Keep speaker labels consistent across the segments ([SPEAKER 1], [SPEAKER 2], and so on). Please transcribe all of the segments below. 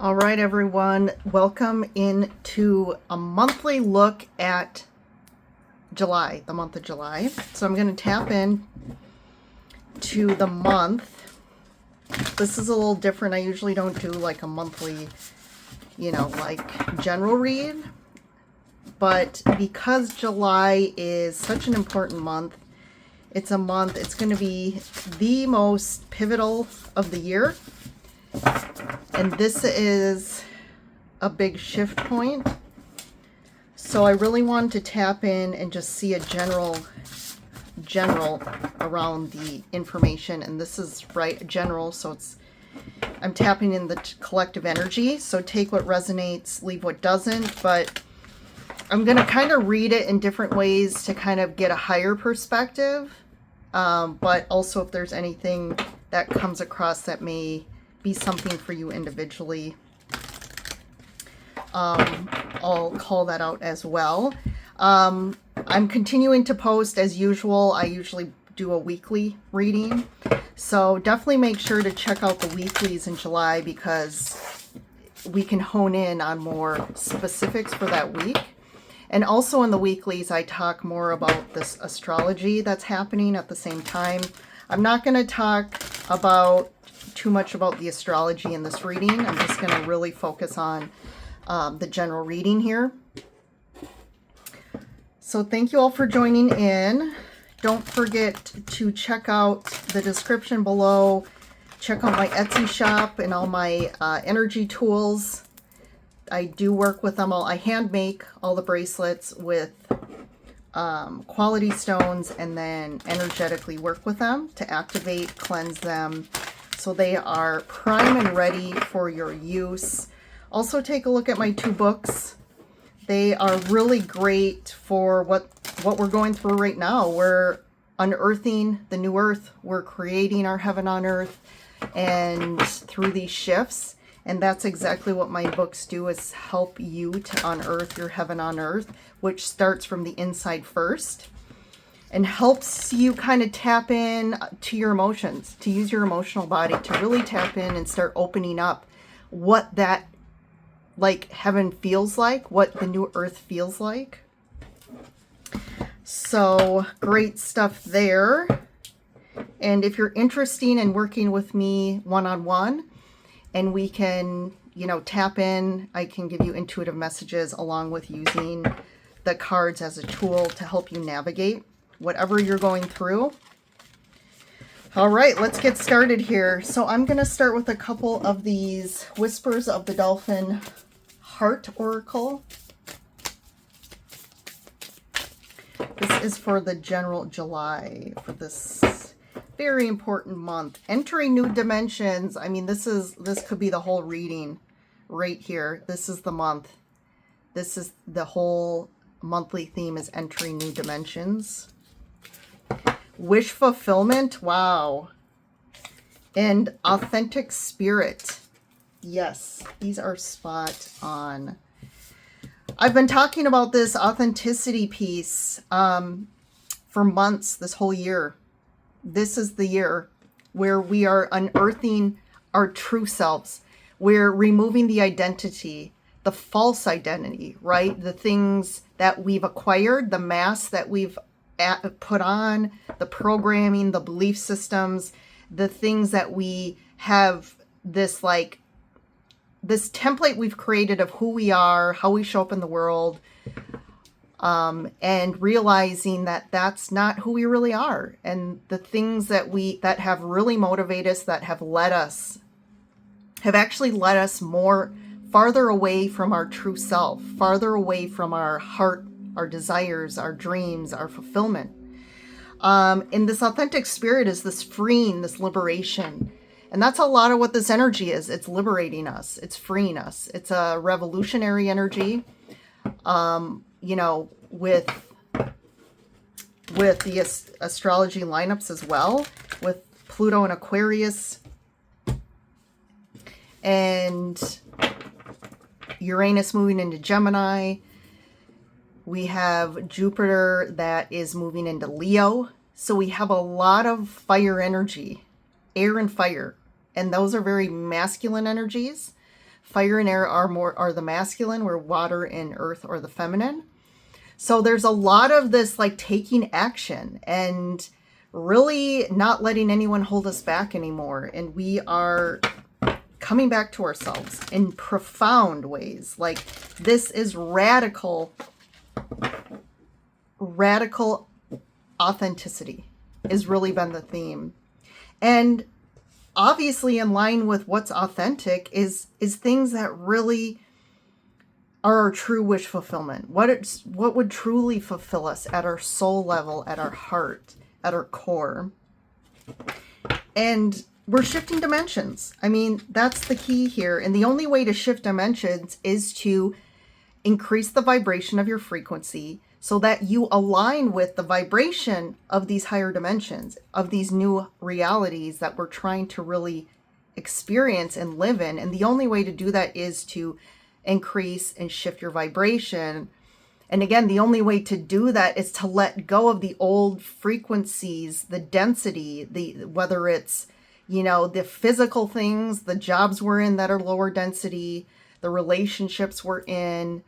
[SPEAKER 1] All right, everyone, welcome into a monthly look at July, the month of July. So I'm going to tap in to the month. This is a little different. I usually don't do like a monthly, like general read. But because July is such an important month, it's going to be the most pivotal of the year. And this is a big shift point. So I really wanted to tap in and just see a general around the information. And this is general, so I'm tapping in the collective energy. So take what resonates, leave what doesn't. But I'm going to kind of read it in different ways to kind of get a higher perspective. But also if there's anything that comes across that may be something for you individually, I'll call that out as well. I'm continuing to post as usual. I usually do a weekly reading, so definitely make sure to check out the weeklies in July because we can hone in on more specifics for that week. And also in the weeklies, I talk more about this astrology that's happening at the same time. I'm not going to talk about too much about the astrology in this reading. I'm just going to really focus on the general reading here. So thank you all for joining in. Don't forget to check out the description below. Check out my Etsy shop and all my energy tools. I do work with them all. I hand make all the bracelets with quality stones and then energetically work with them to activate, cleanse them, so they are prime and ready for your use. Also take a look at my 2 books. They are really great for what we're going through right now. We're unearthing the new earth. We're creating our heaven on earth and through these shifts. And that's exactly what my books do, is help you to unearth your heaven on earth, which starts from the inside first and helps you kind of tap in to your emotions, to use your emotional body to really tap in and start opening up what that like heaven feels like, what the new earth feels like. So great stuff there. And if you're interested in working with me one-on-one, and we can, tap in, I can give you intuitive messages along with using the cards as a tool to help you navigate whatever you're going through. All right, let's get started here. So I'm going to start with a couple of these Whispers of the Dolphin Heart Oracle. This is for the general July, for this very important month. Entering new dimensions. I mean, this could be the whole reading right here. This is the month. This is the whole monthly theme, is entering new dimensions. Wish fulfillment. Wow. And authentic spirit. Yes, these are spot on. I've been talking about this authenticity piece for months, this whole year. This is the year where we are unearthing our true selves. We're removing the identity, the false identity, right? The things that we've acquired, the mask that we've put on, the programming, the belief systems, the things that we have, this template we've created of who we are, how we show up in the world, and realizing that that's not who we really are. And the things that have really motivated us, that have actually led us farther away from our true self, farther away from our heart, our desires, our dreams, our fulfillment. And this authentic spirit is this freeing, this liberation. And that's a lot of what this energy is. It's liberating us. It's freeing us. It's a revolutionary energy, with the astrology lineups as well, with Pluto and Aquarius and Uranus moving into Gemini. We have Jupiter that is moving into Leo. So we have a lot of fire energy, air and fire. And those are very masculine energies. Fire and air are the masculine, where water and earth are the feminine. So there's a lot of this like taking action and really not letting anyone hold us back anymore. And we are coming back to ourselves in profound ways. Like, this is radical authenticity has really been the theme. And obviously in line with what's authentic is things that really are our true wish fulfillment. What would truly fulfill us at our soul level, at our heart, at our core. And we're shifting dimensions. I mean, that's the key here. And the only way to shift dimensions is to increase the vibration of your frequency so that you align with the vibration of these higher dimensions, of these new realities that we're trying to really experience and live in. And the only way to do that is to increase and shift your vibration. And again, the only way to do that is to let go of the old frequencies, the density, whether it's, the physical things, the jobs we're in that are lower density, the relationships we're in,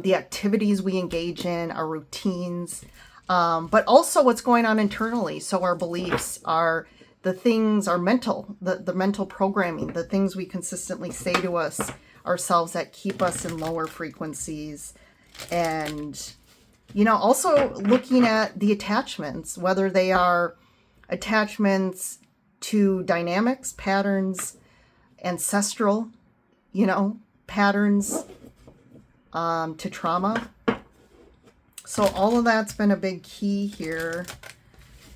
[SPEAKER 1] the activities we engage in, our routines, but also what's going on internally. So our beliefs, the mental programming, the things we consistently say to ourselves that keep us in lower frequencies. And, also looking at the attachments, whether they are attachments to dynamics, patterns, ancestral, patterns, to trauma. So all of that's been a big key here.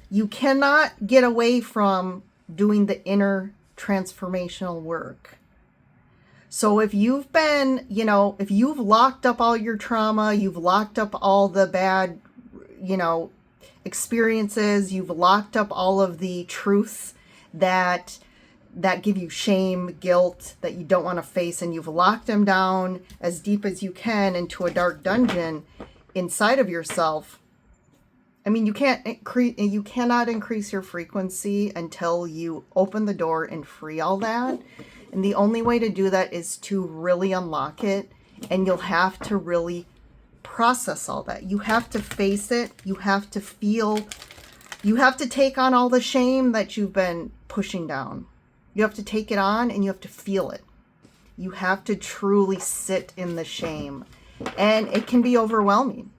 [SPEAKER 1] You cannot get away from doing the inner transformational work. So if you've been, if you've locked up all your trauma, you've locked up all the bad, experiences, you've locked up all of the truths that give you shame, guilt, that you don't want to face, and you've locked them down as deep as you can into a dark dungeon inside of yourself. I mean, you cannot increase your frequency until you open the door and free all that. And the only way to do that is to really unlock it. And you'll have to really process all that. You have to face it. You have to feel. You have to take on all the shame that you've been pushing down. You have to take it on and you have to feel it. You have to truly sit in the shame. And it can be overwhelming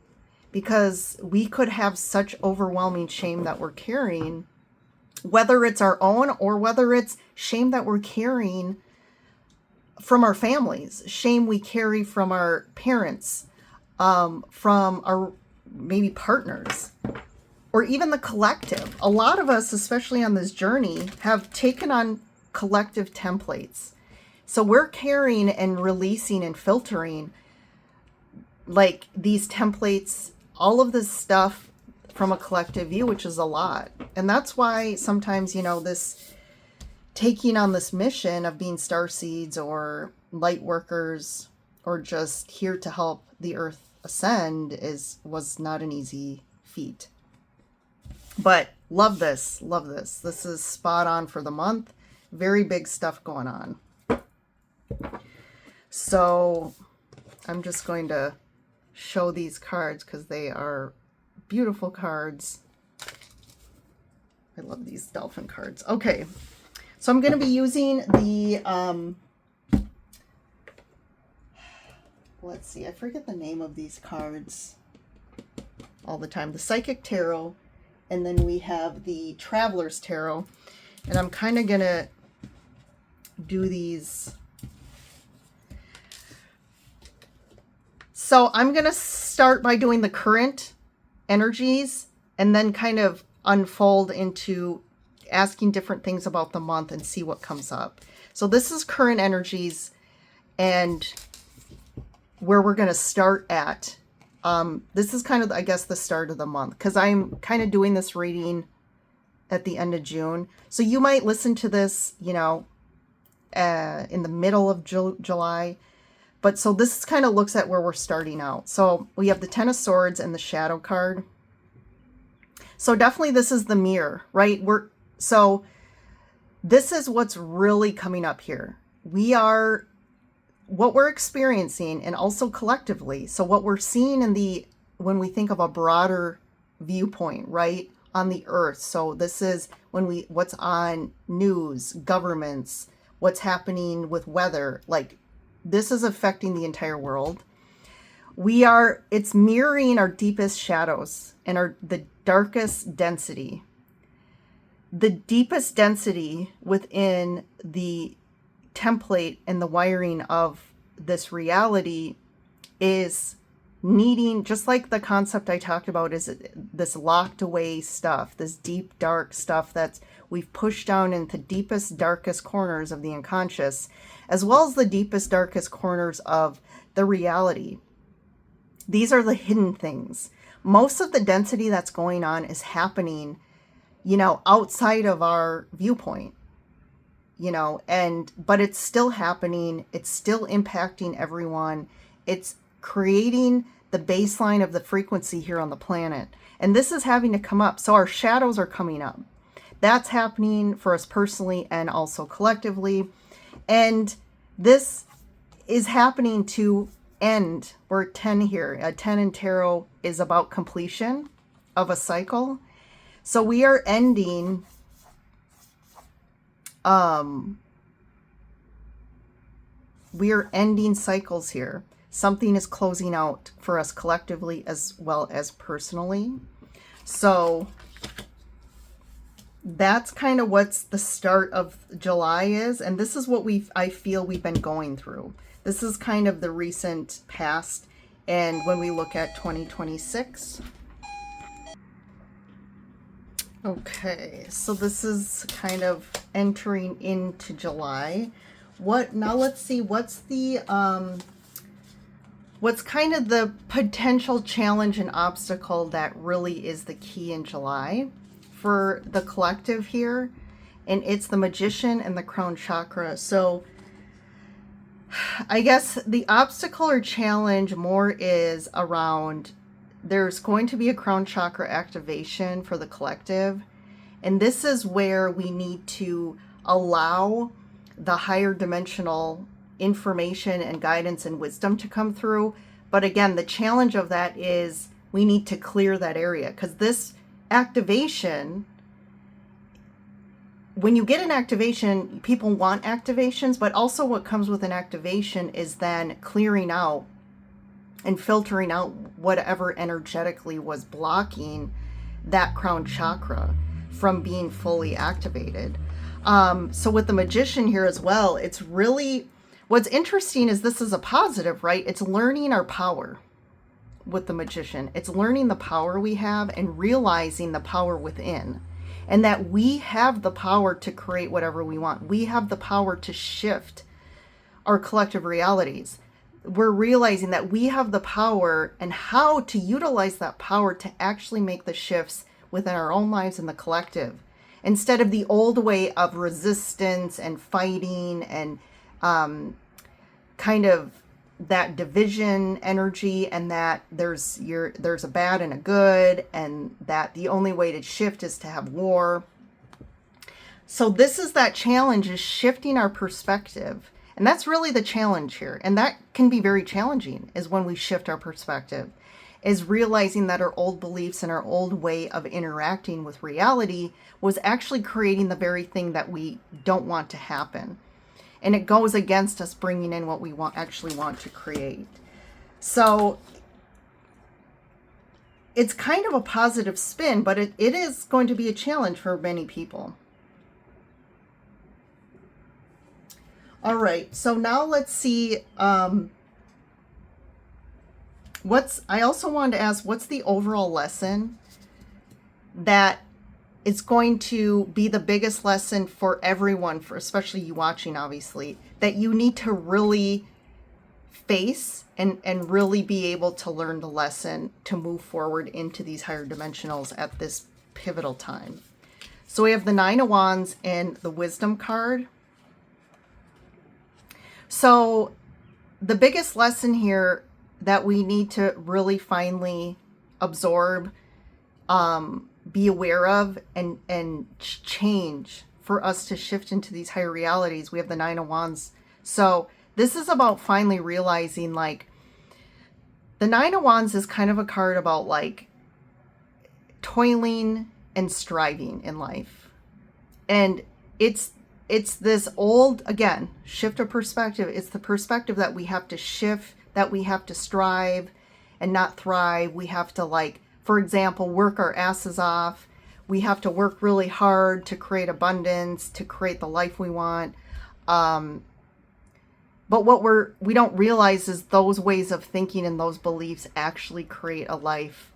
[SPEAKER 1] because we could have such overwhelming shame that we're carrying, whether it's our own or whether it's shame that we're carrying from our families, shame we carry from our parents, from our maybe partners, or even the collective. A lot of us, especially on this journey, have taken on collective templates. So we're carrying and releasing and filtering like these templates, all of this stuff from a collective view, which is a lot. And that's why sometimes, this taking on this mission of being starseeds or light workers or just here to help the earth ascend was not an easy feat. But love this. This is spot on for the month. Very big stuff going on. So I'm just going to show these cards because they are beautiful cards. I love these dolphin cards. Okay, so I'm going to be using the, let's see, I forget the name of these cards all the time. The Psychic Tarot, and then we have the Traveler's Tarot. And I'm kind of going to do these. So I'm going to start by doing the current energies and then kind of unfold into asking different things about the month and see what comes up. So this is current energies and where we're going to start at. This is kind of, I guess, the start of the month because I'm kind of doing this reading at the end of June. So you might listen to this, in the middle of July. But so this kind of looks at where we're starting out. So we have the Ten of Swords and the Shadow card. So definitely this is the mirror, right? So this is what's really coming up here. We are what we're experiencing, and also collectively. So what we're seeing when we think of a broader viewpoint, right, on the earth. So this is what's on news, governments, what's happening with weather, like this is affecting the entire world. It's mirroring our deepest shadows and the darkest density. The deepest density within the template and the wiring of this reality is needing, just like the concept I talked about, is this locked away stuff, this deep, dark stuff that's we've pushed down into the deepest, darkest corners of the unconscious, as well as the deepest, darkest corners of the reality. These are the hidden things. Most of the density that's going on is happening, outside of our viewpoint, but it's still happening. It's still impacting everyone. It's creating the baseline of the frequency here on the planet. And this is having to come up. So our shadows are coming up. That's happening for us personally and also collectively. And this is happening to end. We're 10 here. A 10 in tarot is about completion of a cycle. So we are ending cycles here. Something is closing out for us collectively as well as personally. So that's kind of what's the start of July is. And this is what I feel we've been going through. This is kind of the recent past. And when we look at 2026. Okay, so this is kind of entering into July. Now let's see, what's kind of the potential challenge and obstacle that really is the key in July for the collective here? And it's the Magician and the Crown Chakra. So I guess the obstacle or challenge more is around, there's going to be a Crown Chakra activation for the collective. And this is where we need to allow the higher dimensional information and guidance and wisdom to come through. But again, the challenge of that is we need to clear that area, because this activation, when you get an activation, people want activations, but also what comes with an activation is then clearing out and filtering out whatever energetically was blocking that crown chakra from being fully activated. So with the Magician here as well, it's really, what's interesting is this is a positive, right? It's learning our power with the Magician. It's learning the power we have and realizing the power within, and that we have the power to create whatever we want. We have the power to shift our collective realities. We're realizing that we have the power and how to utilize that power to actually make the shifts within our own lives and the collective, instead of the old way of resistance and fighting and kind of that division energy, and that there's a bad and a good, and that the only way to shift is to have war. So this is that challenge, is shifting our perspective. And that's really the challenge here. And that can be very challenging, is when we shift our perspective, is realizing that our old beliefs and our old way of interacting with reality was actually creating the very thing that we don't want to happen. And it goes against us bringing in what we actually want to create. So it's kind of a positive spin, but it is going to be a challenge for many people. All right, so now let's see, I also wanted to ask, what's the overall lesson that is going to be the biggest lesson for everyone, for especially you watching, obviously, that you need to really face and really be able to learn the lesson to move forward into these higher dimensionals at this pivotal time? So we have the Nine of Wands and the Wisdom card. So the biggest lesson here that we need to really finally absorb, be aware of, and change for us to shift into these higher realities. We have the Nine of Wands. So This is about finally realizing, like, the Nine of Wands is kind of a card about, like, toiling and striving in life. And it's this old, again, shift of perspective. It's the perspective that we have to shift, that we have to strive and not thrive. We have to, like, for example, work our asses off. We have to work really hard to create abundance, to create the life we want. But what we don't realize is those ways of thinking and those beliefs actually create a life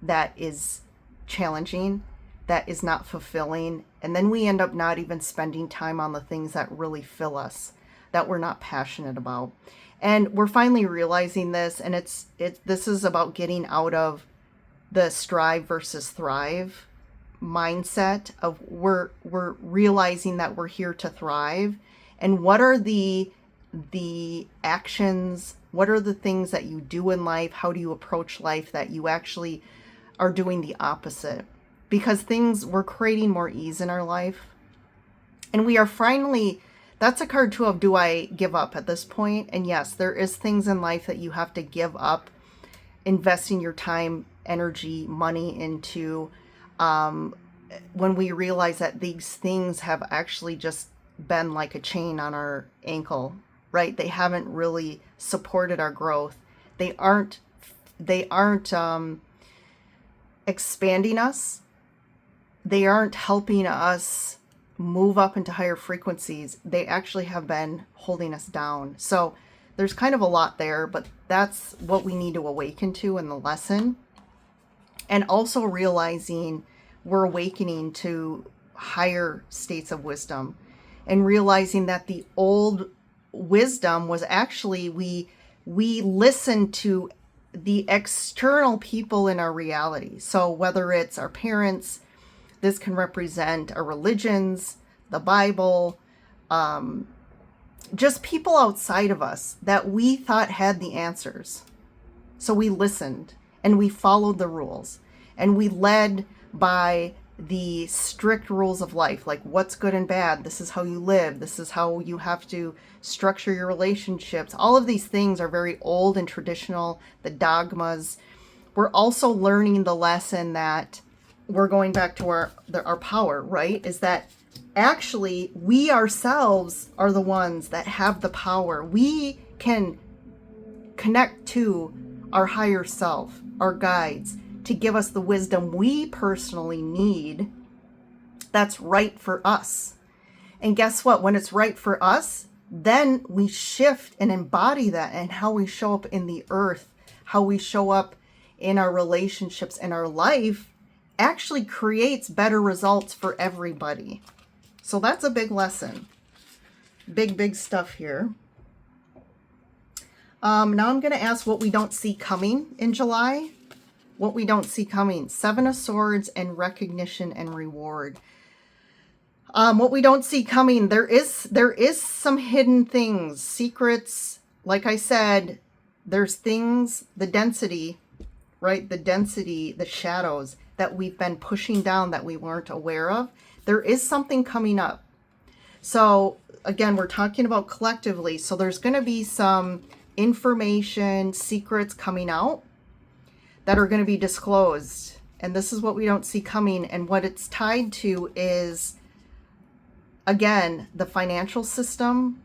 [SPEAKER 1] that is challenging, that is not fulfilling. And then we end up not even spending time on the things that really fill us, that we're not passionate about. And we're finally realizing this, and this is about getting out of the strive versus thrive mindset of we're realizing that we're here to thrive. And what are the actions, what are the things that you do in life, how do you approach life that you actually are doing the opposite? Because we're creating more ease in our life. And we are finally, that's a card too of, do I give up at this point? And yes, there is things in life that you have to give up, investing your time, energy, money into, when we realize that these things have actually just been like a chain on our ankle, right? They haven't really supported our growth. They aren't expanding us. They aren't helping us move up into higher frequencies. They actually have been holding us down. So there's kind of a lot there, but that's what we need to awaken to in the lesson. And also realizing we're awakening to higher states of wisdom, and realizing that the old wisdom was actually, we listen to the external people in our reality. So whether it's our parents, this can represent our religions, the Bible, just people outside of us that we thought had the answers. So we listened and we followed the rules, and we led by the strict rules of life, like what's good and bad. This is how you live. This is how you have to structure your relationships. All of these things are very old and traditional, the dogmas. We're also learning the lesson that we're going back to our power, right? Is that actually we ourselves are the ones that have the power. We can connect to our higher self, our guides, to give us the wisdom we personally need that's right for us. And guess what? When it's right for us, then we shift and embody that, and how we show up in the earth, how we show up in our relationships and our life actually creates better results for everybody. So that's a big lesson. Big stuff here. Now I'm going to ask what we don't see coming in July. What we don't see coming. 7 of Swords and recognition and reward. What we don't see coming. There is some hidden things, secrets. Like I said, there's things, the density, right? The density, the shadows that we've been pushing down that we weren't aware of. There is something coming up. So again, we're talking about collectively. So there's going to be some information, secrets coming out that are going to be disclosed. And this is what we don't see coming. And what it's tied to is, again, the financial system,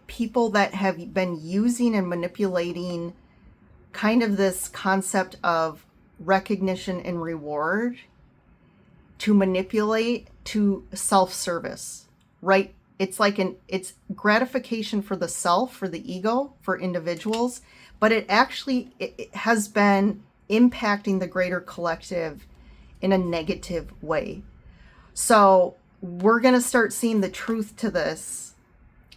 [SPEAKER 1] people that have been using and manipulating kind of this concept of recognition and reward to manipulate to self-service, right? It's like it's gratification for the self, for the ego, for individuals, but it has been impacting the greater collective in a negative way. So we're going to start seeing the truth to this,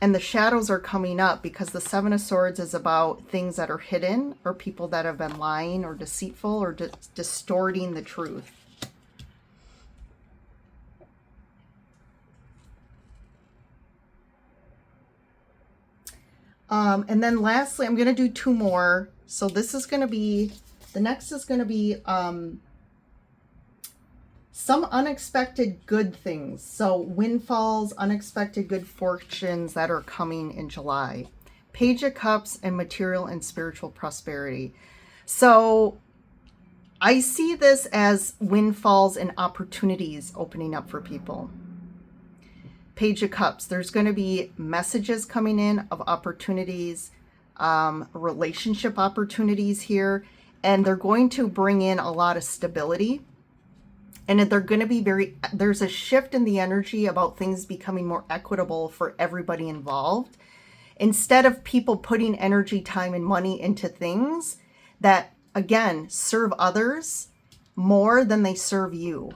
[SPEAKER 1] and the shadows are coming up, because the 7 of Swords is about things that are hidden, or people that have been lying or deceitful or distorting the truth. And then lastly, I'm going to do 2 more. So this is going to be, the next is going to be some unexpected good things. So windfalls, unexpected good fortunes that are coming in July. Page of Cups and material and spiritual prosperity. So I see this as windfalls and opportunities opening up for people. Page of Cups, there's going to be messages coming in of opportunities, relationship opportunities here, and they're going to bring in a lot of stability. And they're going to be there's a shift in the energy about things becoming more equitable for everybody involved. Instead of people putting energy, time, and money into things that, again, serve others more than they serve you.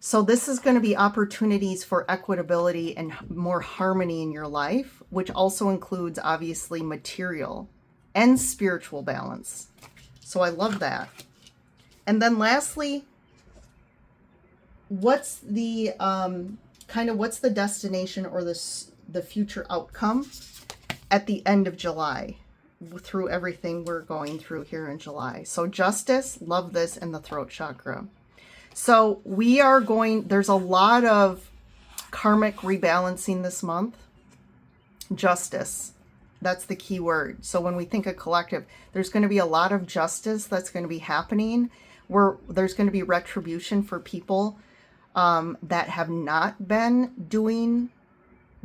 [SPEAKER 1] So this is going to be opportunities for equitability and more harmony in your life, which also includes, obviously, material and spiritual balance. So I love that. And then lastly, what's the what's the destination or the future outcome at the end of July through everything we're going through here in July? So justice, love this, and the throat chakra. So there's a lot of karmic rebalancing this month. Justice, that's the key word. So when we think of collective, there's going to be a lot of justice that's going to be happening, where there's going to be retribution for people that have not been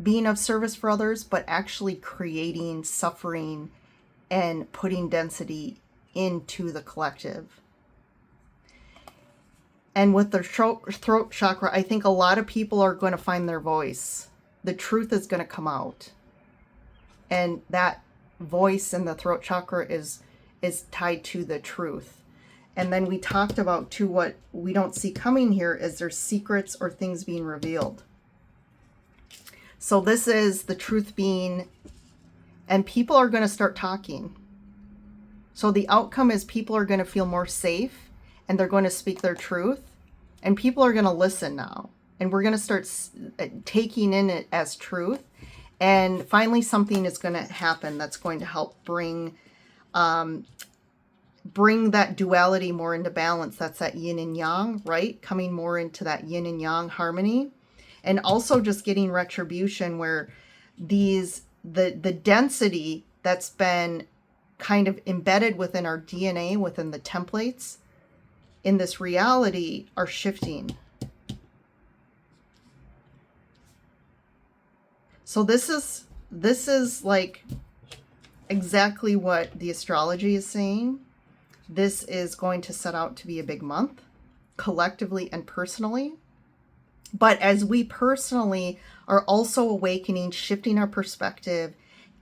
[SPEAKER 1] being of service for others, but actually creating suffering and putting density into the collective. And with the throat chakra, I think a lot of people are going to find their voice. The truth is going to come out. And that voice in the throat chakra is tied to the truth. And then we talked about, too, what we don't see coming here is there's secrets or things being revealed. So this is the truth being, and people are going to start talking. So the outcome is people are going to feel more safe, and they're going to speak their truth, and people are going to listen now. And we're going to start taking in it as truth. And finally, something is going to happen that's going to help bring that duality more into balance. That's that yin and yang, right? Coming more into that yin and yang harmony. And also just getting retribution where the density that's been kind of embedded within our DNA, within the templates in this reality, are shifting. So this is like exactly what the astrology is saying. This is going to set out to be a big month, collectively and personally. But as we personally are also awakening, shifting our perspective,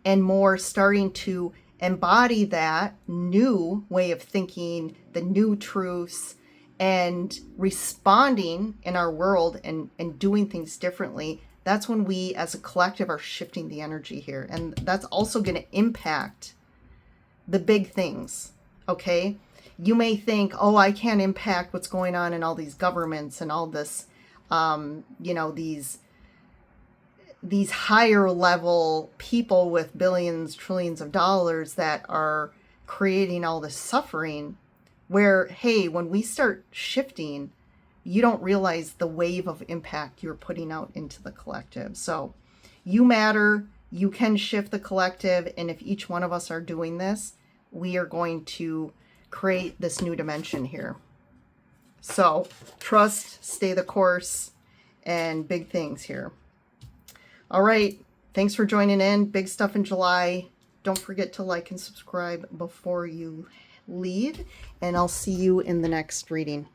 [SPEAKER 1] and more starting to embody that new way of thinking, the new truths, and responding in our world and doing things differently, that's when we as a collective are shifting the energy here. And that's also going to impact the big things. Okay, you may think, oh, I can't impact what's going on in all these governments and all this, these higher level people with billions, trillions of dollars that are creating all this suffering, where, hey, when we start shifting, you don't realize the wave of impact you're putting out into the collective. So you matter, you can shift the collective, and if each one of us are doing this, we are going to create this new dimension here. So trust, stay the course, and big things here. All right. Thanks for joining in. Big stuff in July. Don't forget to like and subscribe before you leave, and I'll see you in the next reading.